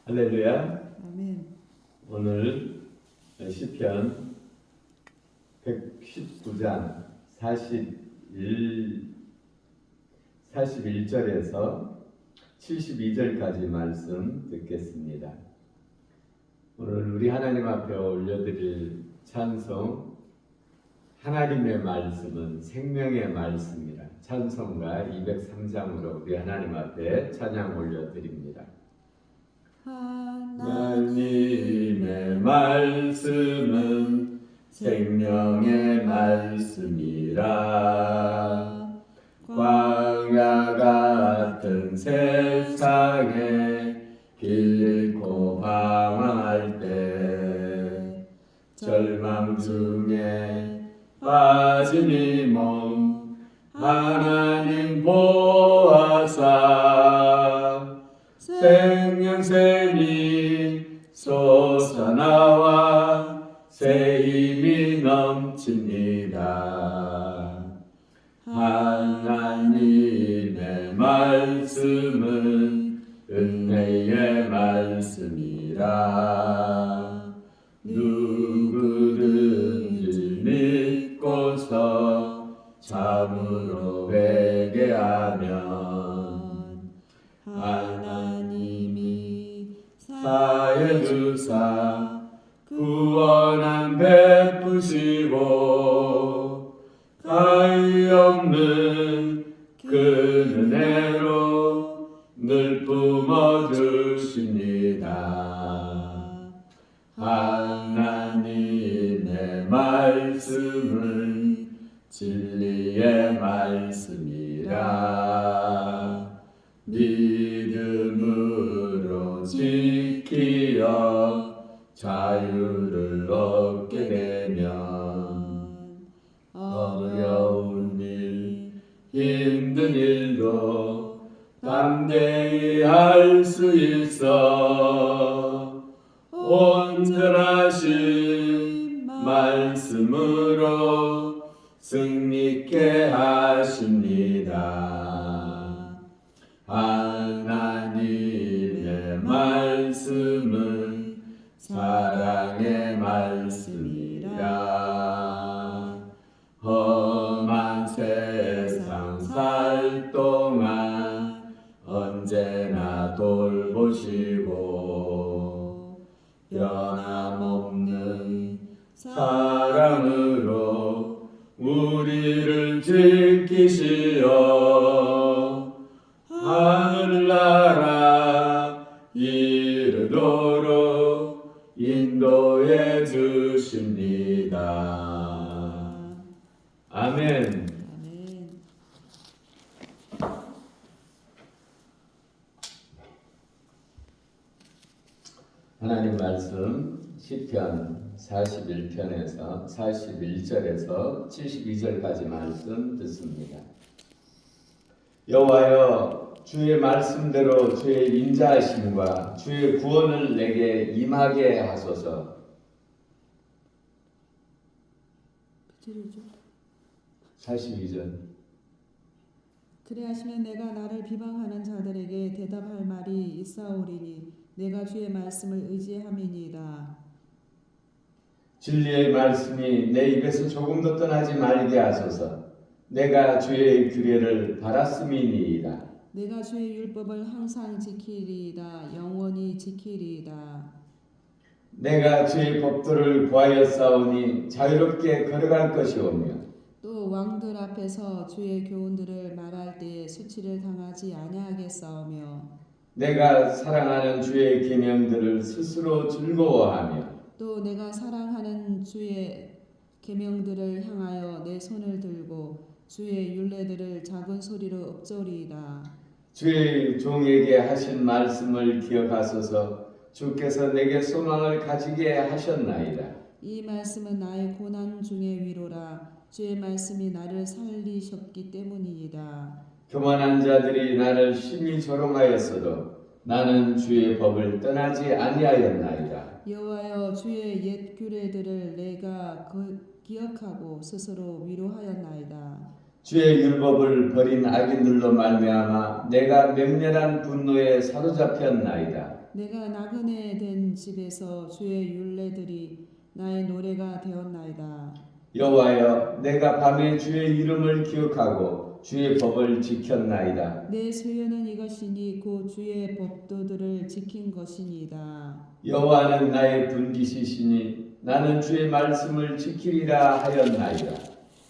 할렐루야. 아멘. 오늘 시편 119장 41절에서 72절까지 말씀 듣겠습니다. 오늘 우리 하나님 앞에 올려드릴 찬송, 하나님의 말씀은 생명의 말씀이라 찬송가 203장으로 우리 하나님 앞에 찬양 올려드립니다. 하나님의 말씀은 생명의 말씀이라. 광야 같은 세상에 길 잃고 방황할 때 절망 중에 빠진 이 몸 하나님 보아사 생명샘이 솟아나와 새 힘이 넘칩니다. 하나님의 말씀은 은혜의 말씀이라. 누구든지 믿고서 참으로 회개하면 하나님이 사해 주사 구원함 베푸시고 가히 없는 그 은혜로 늘 뿜어주십니다. 하나님의 말씀은 진리의 말씀이라. 믿음으로 지키어 자유를 얻게 되면 어려운 일, 힘든 일도 담대히 할 수 있어. 온전하신 말씀으로 승리케 하십니다. 하나님의 말씀은 사랑의 말씀이라. 험한 세상 살 동안 언제나 돌보시고 변함없는 사랑으로 우리를 지키시어 하늘나라 이르도록 인도해 주십니다. 아멘. 하나님 말씀 시편 41편에서 41절에서 72절까지 말씀 듣습니다. 여호와여, 주의 말씀대로 주의 인자하심과 주의 구원을 내게 임하게 하소서. 42절. 그리하시면 내가 나를 비방하는 자들에게 대답할 말이 있사오리니 내가 주의 말씀을 의지함이니이다. 진리의 말씀이 내 입에서 조금도 떠나지 말게 하소서. 내가 주의 규례를 바랐음이니이다. 내가 주의 율법을 항상 지키리이다. 영원히 지키리이다. 내가 주의 법도를 구하였사오니 자유롭게 걸어갈 것이오며 또 왕들 앞에서 주의 교훈들을 말할 때에 수치를 당하지 아니하겠사오며 내가 사랑하는 주의 계명들을 스스로 즐거워하며 또 내가 사랑하는 주의 계명들을 향하여 내 손을 들고 주의 율례들을 작은 소리로 읊조리이다. 주의 종에게 하신 말씀을 기억하소서. 주께서 내게 소망을 가지게 하셨나이다. 이 말씀은 나의 고난 중의 위로라. 주의 말씀이 나를 살리셨기 때문이이다. 교만한 자들이 나를 심히 조롱하였어도 나는 주의 법을 떠나지 아니하였나이다. 여호와여, 주의 옛 규례들을 내가 기억하고 스스로 위로하였나이다. 주의 율법을 버린 악인들로 말미암아 내가 맹렬한 분노에 사로잡혔나이다. 내가 나그네 된 집에서 주의 율례들이 나의 노래가 되었나이다. 여호와여, 내가 밤에 주의 이름을 기억하고 주의 법을 지켰나이다. 내 소유는 이것이니 곧 주의 법도들을 지킨 것이니이다. 여호와는 나의 분깃이시니 나는 주의 말씀을 지키리라 하였나이다.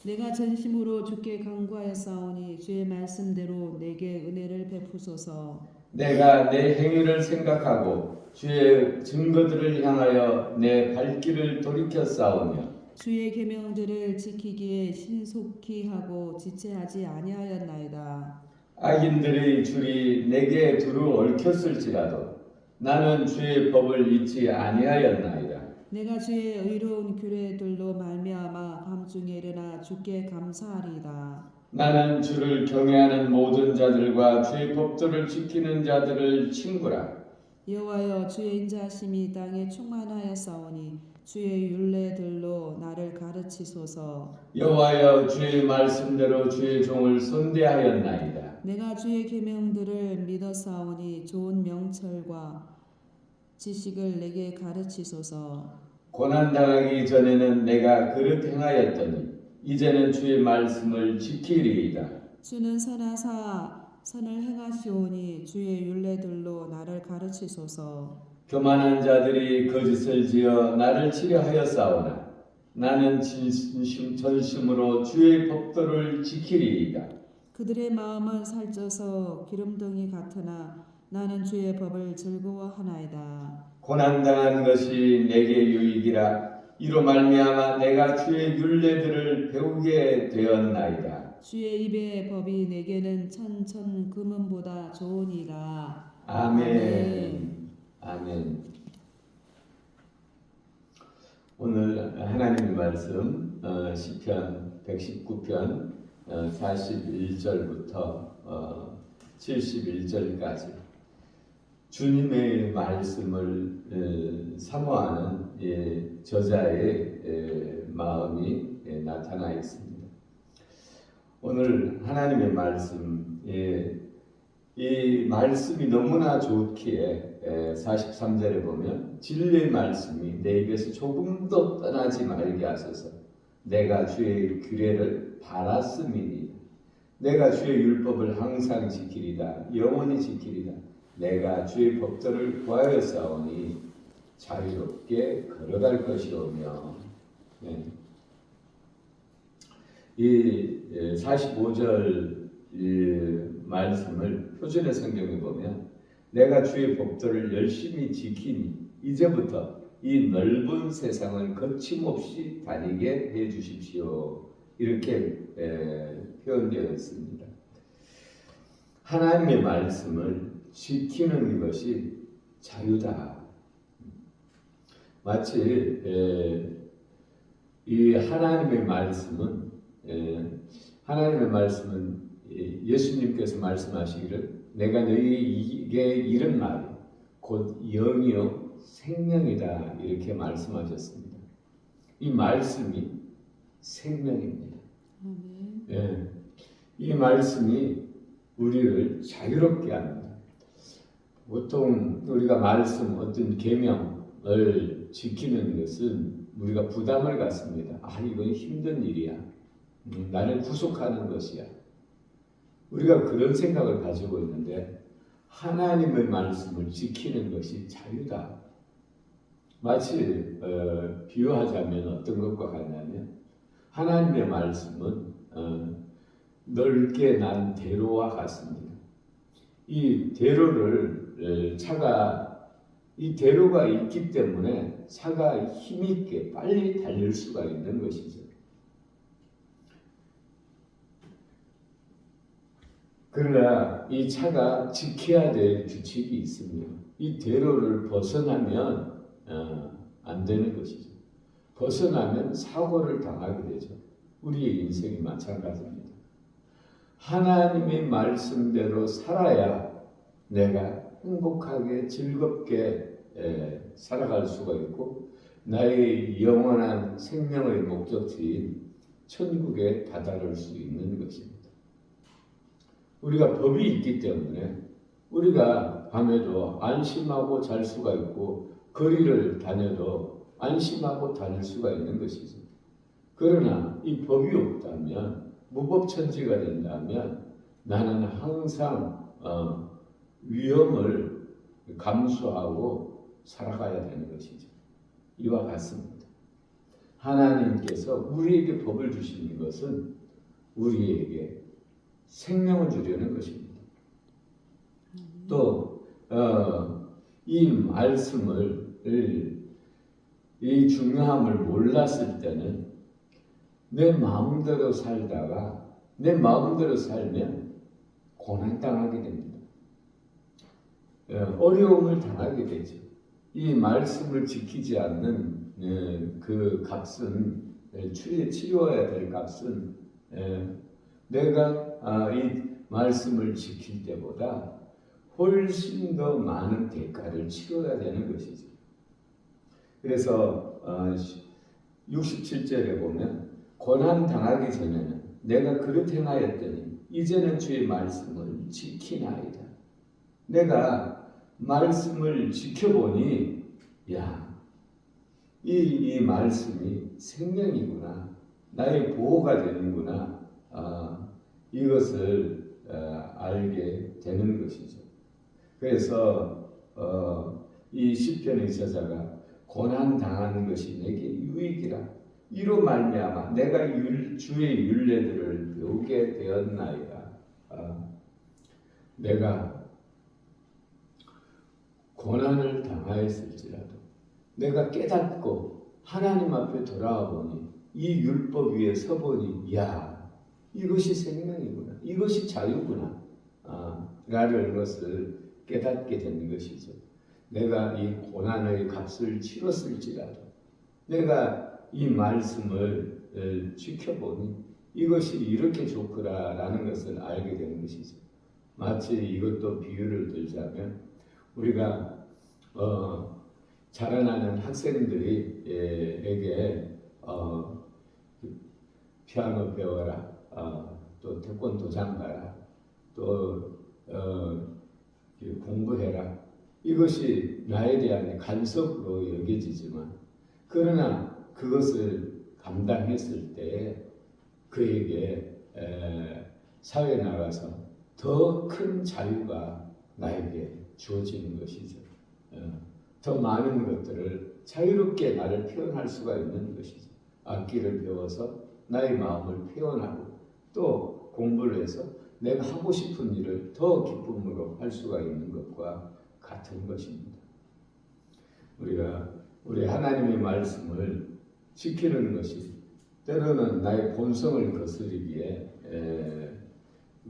내가 전심으로 주께 간구하였사오니 주의 말씀대로 내게 은혜를 베푸소서. 내가 내 행위를 생각하고 주의 증거들을 향하여 내 발길을 돌이켰사오며 주의 계명들을 지키기에 신속히 하고 지체하지 아니하였나이다. 악인들의 줄이 내게 두루 얽혔을지라도 나는 주의 법을 잊지 아니하였나이다. 내가 주의 의로운 규례들로 말미암아 밤중에 일어나 주께 감사하리이다. 나는 주를 경외하는 모든 자들과 주의 법도를 지키는 자들을 친구라. 여호와여, 주의 인자하심이 땅에 충만하였사오니 주의 율례들로 나를 가르치소서. 여호와여, 주의 말씀대로 주의 종을 선대하였나이다. 내가 주의 계명들을 믿었사오니 좋은 명철과 지식을 내게 가르치소서. 고난당하기 전에는 내가 그릇 행하였더니 이제는 주의 말씀을 지키리이다. 주는 선하사 선을 행하시오니 주의 율례들로 나를 가르치소서. 교만한 자들이 거짓을 지어 나를 치려하였사오나 나는 전심으로 주의 법도를 지키리이다. 그들의 마음은 살쪄서 기름덩이 같으나 나는 주의 법을 즐거워하나이다. 고난당한 것이 내게 유익이라. 이로 말미암아 내가 주의 율례들을 배우게 되었나이다. 주의 입의 법이 내게는 천천 금은보다 좋으니라. 아멘. 아멘. 오늘 하나님의 말씀 시편 119편 41절부터 71절까지 주님의 말씀을 사모하는 저자의 마음이 나타나 있습니다. 오늘 하나님의 말씀, 이 말씀이 너무나 좋기에 43절에 보면 진리의 말씀이 내 입에서 조금도 떠나지 말게 하소서. 내가 주의 규례를 바랐음이니 내가 주의 율법을 항상 지키리다. 영원히 지키리다. 내가 주의 법도를 구하였사오니 자유롭게 걸어갈 것이오며. 이 45절 말씀을 표준의 성경에 보면 내가 주의 법도를 열심히 지키니 이제부터 이 넓은 세상을 거침없이 다니게 해 주십시오. 이렇게 표현되어 있습니다. 하나님의 말씀을 지키는 것이 자유다. 마치 이 하나님의 말씀은 예수님께서 말씀하시기를 내가 너희에게 이른 말이 곧 영이요 생명이다 이렇게 말씀하셨습니다. 이 말씀이 생명입니다. 이 말씀이 우리를 자유롭게 합니다. 보통 우리가 어떤 계명을 지키는 것은 우리가 부담을 갖습니다. 이건 힘든 일이야. 나를 구속하는 것이야. 우리가 그런 생각을 가지고 있는데 하나님의 말씀을 지키는 것이 자유다. 마치 비유하자면 어떤 것과 같냐면 하나님의 말씀은 넓게 난 대로와 같습니다. 이 대로가 있기 때문에 차가 힘있게 빨리 달릴 수가 있는 것이죠. 그러나 이 차가 지켜야 될 규칙이 있습니다. 이 대로를 벗어나면 안 되는 것이죠. 벗어나면 사고를 당하게 되죠. 우리의 인생이 마찬가지입니다. 하나님의 말씀대로 살아야 내가 행복하게 즐겁게 살아갈 수가 있고 나의 영원한 생명의 목적지인 천국에 다다를 수 있는 것입니다. 우리가 법이 있기 때문에 우리가 밤에도 안심하고 잘 수가 있고 거리를 다녀도 안심하고 다닐 수가 있는 것이죠. 그러나 이 법이 없다면 무법천지가 된다면 나는 항상 위험을 감수하고 살아가야 되는 것이죠. 이와 같습니다. 하나님께서 우리에게 법을 주시는 것은 우리에게 생명을 주려는 것입니다. 또 이 말씀을 이 중요함을 몰랐을 때는 내 마음대로 살다가 내 마음대로 살면 고난당하게 됩니다. 어려움을 당하게 되죠. 이 말씀을 지키지 않는 그 값은 치료해야 될 값은 내가 이 말씀을 지킬 때보다 훨씬 더 많은 대가를 치러야 되는 것이죠. 그래서 67절에 보면 고난 당하기 전에는 내가 그릇 행하였더니 이제는 주의 말씀을 지키나이다. 내가 말씀을 지켜보니 이 말씀이 생명이구나, 나의 보호가 되는구나, 이것을 알게 되는 것이죠. 그래서 이 시편의 저자가 고난 당하는 것이 내게 유익이라 이로 말미암아 내가 주의 율례들을 배우게 되었나이다. 내가 고난을 당하였을지라도 내가 깨닫고 하나님 앞에 돌아와 보니 이 율법 위에 서보니 이것이 생명이구나, 이것이 자유구나 라는 것을 깨닫게 되는 것이죠. 내가 이 고난의 값을 치렀을지라도 내가 이 말씀을 지켜보니 이것이 이렇게 좋구나라는 것을 알게 되는 것이죠. 마치 이것도 비유를 들자면 우리가 자라나는 학생들에게 피아노 배워라, 또 태권도장 가라, 또 공부해라, 이것이 나에 대한 간섭으로 여겨지지만 그러나 그것을 감당했을 때 그에게 사회에 나가서 더 큰 자유가 나에게 주어지는 것이죠. 더 많은 것들을 자유롭게 나를 표현할 수가 있는 것이죠. 악기를 배워서 나의 마음을 표현하고 또 공부를 해서 내가 하고 싶은 일을 더 기쁨으로 할 수가 있는 것과 같은 것입니다. 우리 하나님의 말씀을 지키는 것이 때로는 나의 본성을 거스르기에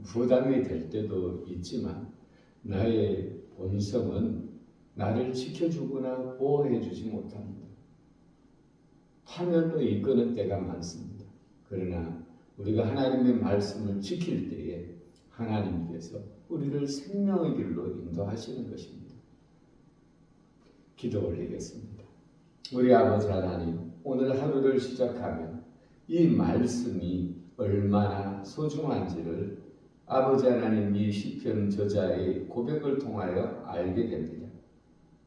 부담이 될 때도 있지만 나의 본성은 나를 지켜주거나 보호해주지 못합니다. 파멸로 이끄는 때가 많습니다. 그러나 우리가 하나님의 말씀을 지킬 때에 하나님께서 우리를 생명의 길로 인도하시는 것입니다. 기도 올리겠습니다. 우리 아버지 하나님, 오늘 하루를 시작하면 이 말씀이 얼마나 소중한지를 아버지 하나님 이 시편 저자의 고백을 통하여 알게 됩니다.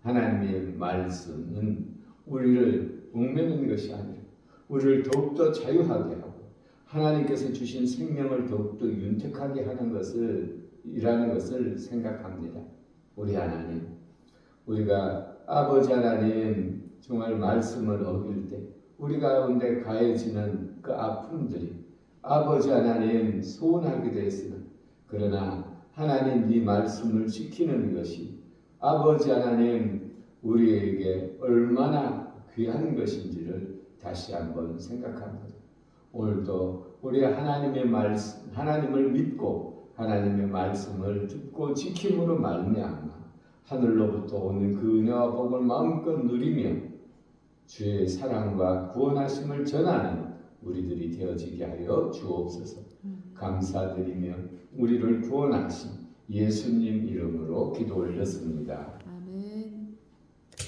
하나님의 말씀은 우리를 얽매는 것이 아니라 우리를 더욱더 자유하게 하고 하나님께서 주신 생명을 더욱더 윤택하게 하는 것이라는 것을 생각합니다. 우리 하나님, 우리가 아버지 하나님 정말 말씀을 어길 때 우리 가운데 가해지는 그 아픔들이 아버지 하나님 소원하게 되었으나 그러나 하나님 이 말씀을 지키는 것이 아버지 하나님 우리에게 얼마나 귀한 것인지를 다시 한번 생각합니다. 오늘도 우리 하나님의 말씀, 하나님을 믿고 하나님의 말씀을 듣고 지킴으로 말미암아 하늘로부터 오는 그 은혜와 복을 마음껏 누리며 주의 사랑과 구원하심을 전하는 우리들이 되어지게 하여 주옵소서. 감사드리며 우리를 구원하신 예수님 이름으로 기도 올렸습니다.